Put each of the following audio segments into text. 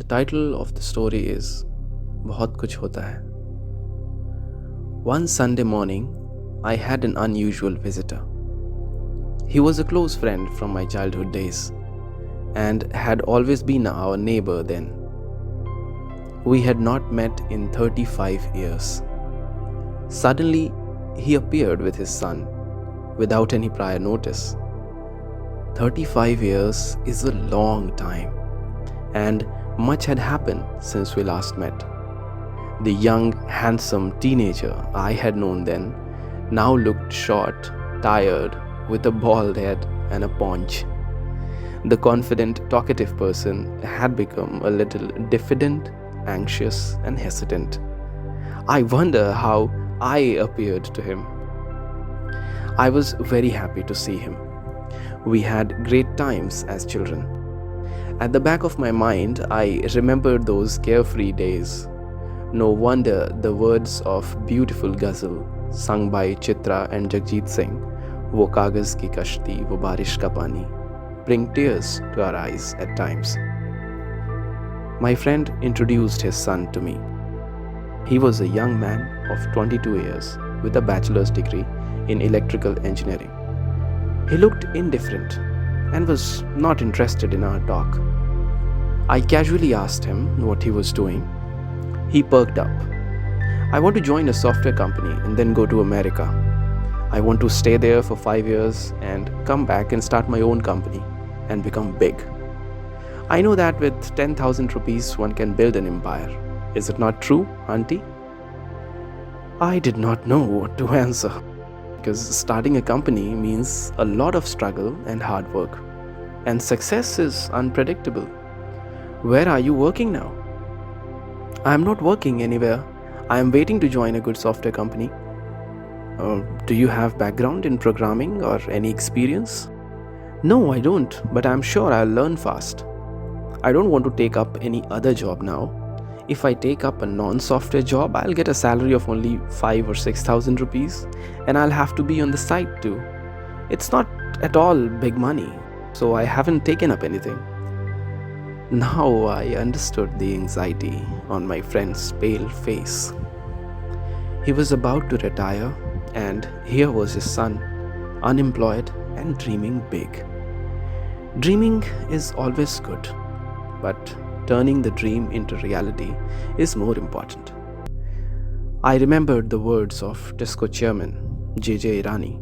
The title of the story is Bahot Kuch Hota hai. One Sunday morning, I had an unusual visitor. He was a close friend from my childhood days and had always been our neighbor then. We had not met in 35 years. Suddenly, he appeared with his son without any prior notice. 35 years is a long time, and much had happened since we last met. The young, handsome teenager I had known then now looked short, tired, with a bald head and a paunch. The confident, talkative person had become a little diffident, anxious, and hesitant. I wonder how I appeared to him. I was very happy to see him. We had great times as children. At the back of my mind, I remembered those carefree days. No wonder the words of beautiful ghazal sung by Chitra and Jagjit Singh, "Wo kagaz ki kashti, wo barish ka pani," bring tears to our eyes at times. My friend introduced his son to me. He was a young man of 22 years with a bachelor's degree in electrical engineering. He looked indifferent and was not interested in our talk. I casually asked him what he was doing. He perked up. "I want to join a software company and then go to America. I want to stay there for 5 years and come back and start my own company and become big. I know that with 10,000 rupees one can build an empire. Is it not true, auntie?" I did not know what to answer, because starting a company means a lot of struggle and hard work, and success is unpredictable. "Where are you working now?" "I am not working anywhere. I am waiting to join a good software company." Do you have background in programming or any experience?" "No, I don't, but I am sure I'll learn fast. I don't want to take up any other job now. If I take up a non-software job, I'll get a salary of only 5 or 6,000 rupees, and I'll have to be on the side too. It's not at all big money, so I haven't taken up anything." Now I understood the anxiety on my friend's pale face. He was about to retire, and here was his son, unemployed and dreaming big. Dreaming is always good, but turning the dream into reality is more important. I remembered the words of Disco chairman J.J. Irani.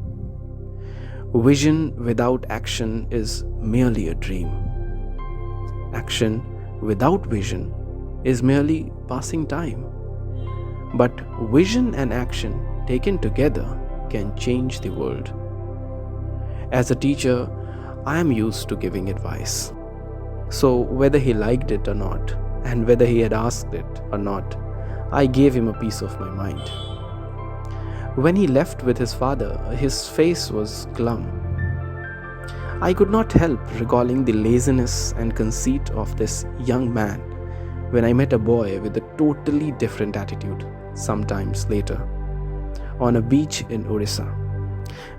"Vision without action is merely a dream. Action without vision is merely passing time. But vision and action taken together can change the world." As a teacher, I am used to giving advice. So whether he liked it or not, and whether he had asked it or not, I gave him a piece of my mind. When he left with his father, his face was glum. I could not help recalling the laziness and conceit of this young man when I met a boy with a totally different attitude sometimes later on a beach in Odisha,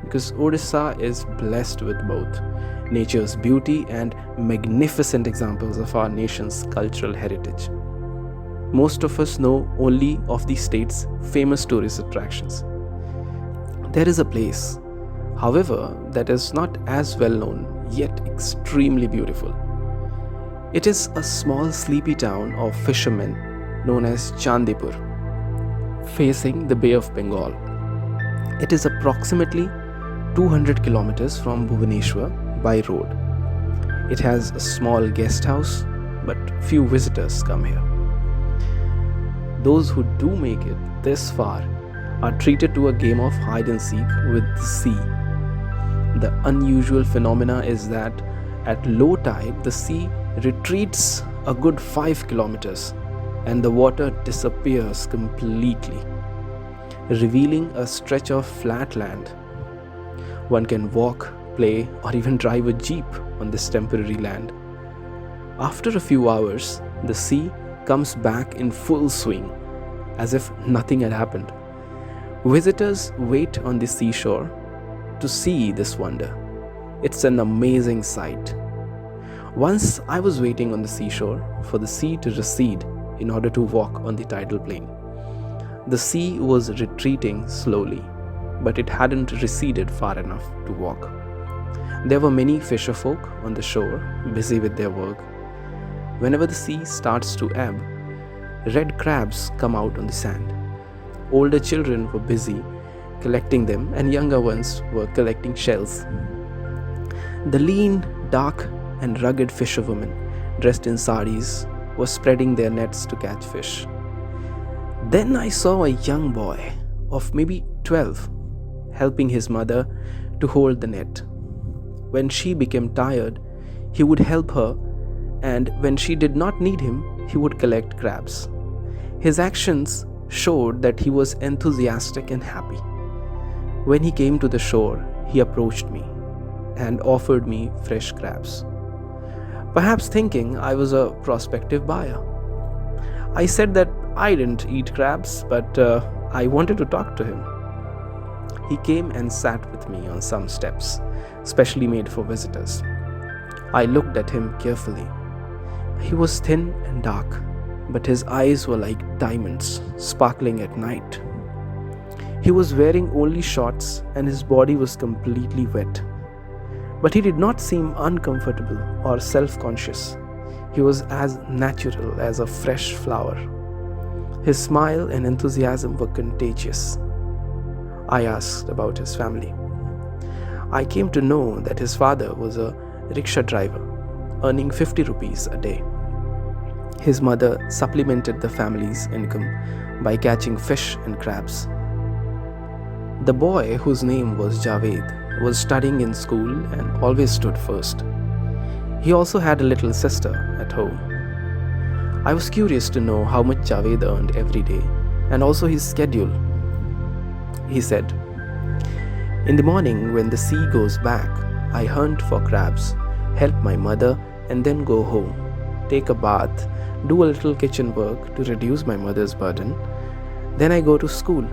because Odisha is blessed with both nature's beauty and magnificent examples of our nation's cultural heritage. Most of us know only of the state's famous tourist attractions. There is a place, however, that is not as well known, yet extremely beautiful. It is a small sleepy town of fishermen known as Chandipur, facing the Bay of Bengal. It is approximately 200 kilometers from Bhubaneswar by road. It has a small guest house, but few visitors come here. Those who do make it this far are treated to a game of hide and seek with the sea. The unusual phenomena is that at low tide the sea retreats a good 5 kilometers and the water disappears completely, revealing a stretch of flat land. One can walk, play, or even drive a jeep on this temporary land. After a few hours, the sea comes back in full swing, as if nothing had happened. Visitors wait on the seashore to see this wonder. It's an amazing sight. Once I was waiting on the seashore for the sea to recede in order to walk on the tidal plain. The sea was retreating slowly, but it hadn't receded far enough to walk. There were many fisher folk on the shore, busy with their work. Whenever the sea starts to ebb, red crabs come out on the sand. Older children were busy collecting them, and younger ones were collecting shells. The lean, dark, and rugged fisherwomen, dressed in saris, were spreading their nets to catch fish. Then I saw a young boy of maybe 12 helping his mother to hold the net. When she became tired, he would help her, and when she did not need him, he would collect crabs. His actions showed that he was enthusiastic and happy. When he came to the shore, he approached me and offered me fresh crabs, perhaps thinking I was a prospective buyer. I said that I didn't eat crabs, but I wanted to talk to him. He came and sat with me on some steps, specially made for visitors. I looked at him carefully. He was thin and dark, but his eyes were like diamonds, sparkling at night. He was wearing only shorts and his body was completely wet. But he did not seem uncomfortable or self-conscious. He was as natural as a fresh flower. His smile and enthusiasm were contagious. I asked about his family. I came to know that his father was a rickshaw driver, earning 50 rupees a day. His mother supplemented the family's income by catching fish and crabs. The boy, whose name was Javed, was studying in school and always stood first. He also had a little sister at home. I was curious to know how much Javed earned every day and also his schedule. He said, "In the morning when the sea goes back, I hunt for crabs, help my mother, and then go home, take a bath, do a little kitchen work to reduce my mother's burden. Then I go to school.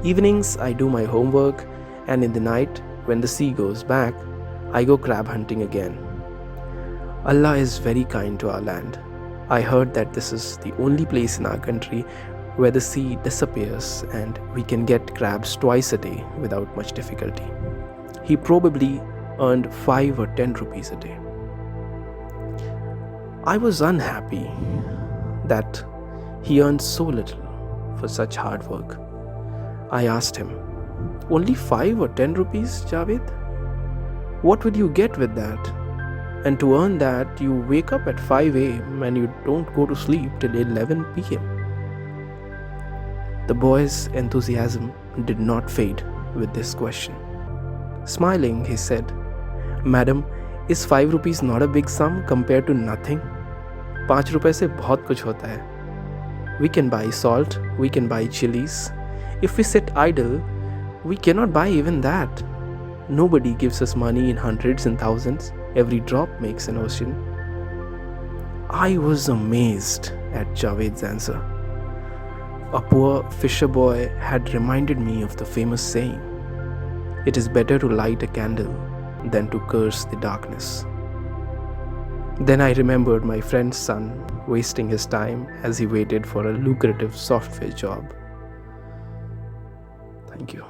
Evenings I do my homework, and in the night when the sea goes back, I go crab hunting again. Allah is very kind to our land. I heard that this is the only place in our country where the sea disappears and we can get crabs twice a day without much difficulty." He probably earned 5 or 10 rupees a day. I was unhappy that he earned so little for such hard work. I asked him, "Only 5 or 10 rupees, Javed? What would you get with that? And to earn that, you wake up at 5 a.m. and you don't go to sleep till 11 p.m. The boy's enthusiasm did not fade with this question. Smiling, he said, "Madam, is 5 rupees not a big sum compared to nothing? 5 रुपए से बहुत कुछ होता है. We can buy salt, we can buy chilies. If we sit idle, we cannot buy even that. Nobody gives us money in hundreds and thousands. Every drop makes an ocean." I was amazed at Javed's answer. A poor fisher boy had reminded me of the famous saying, "It is better to light a candle than to curse the darkness." Then I remembered my friend's son wasting his time as he waited for a lucrative software job. Thank you.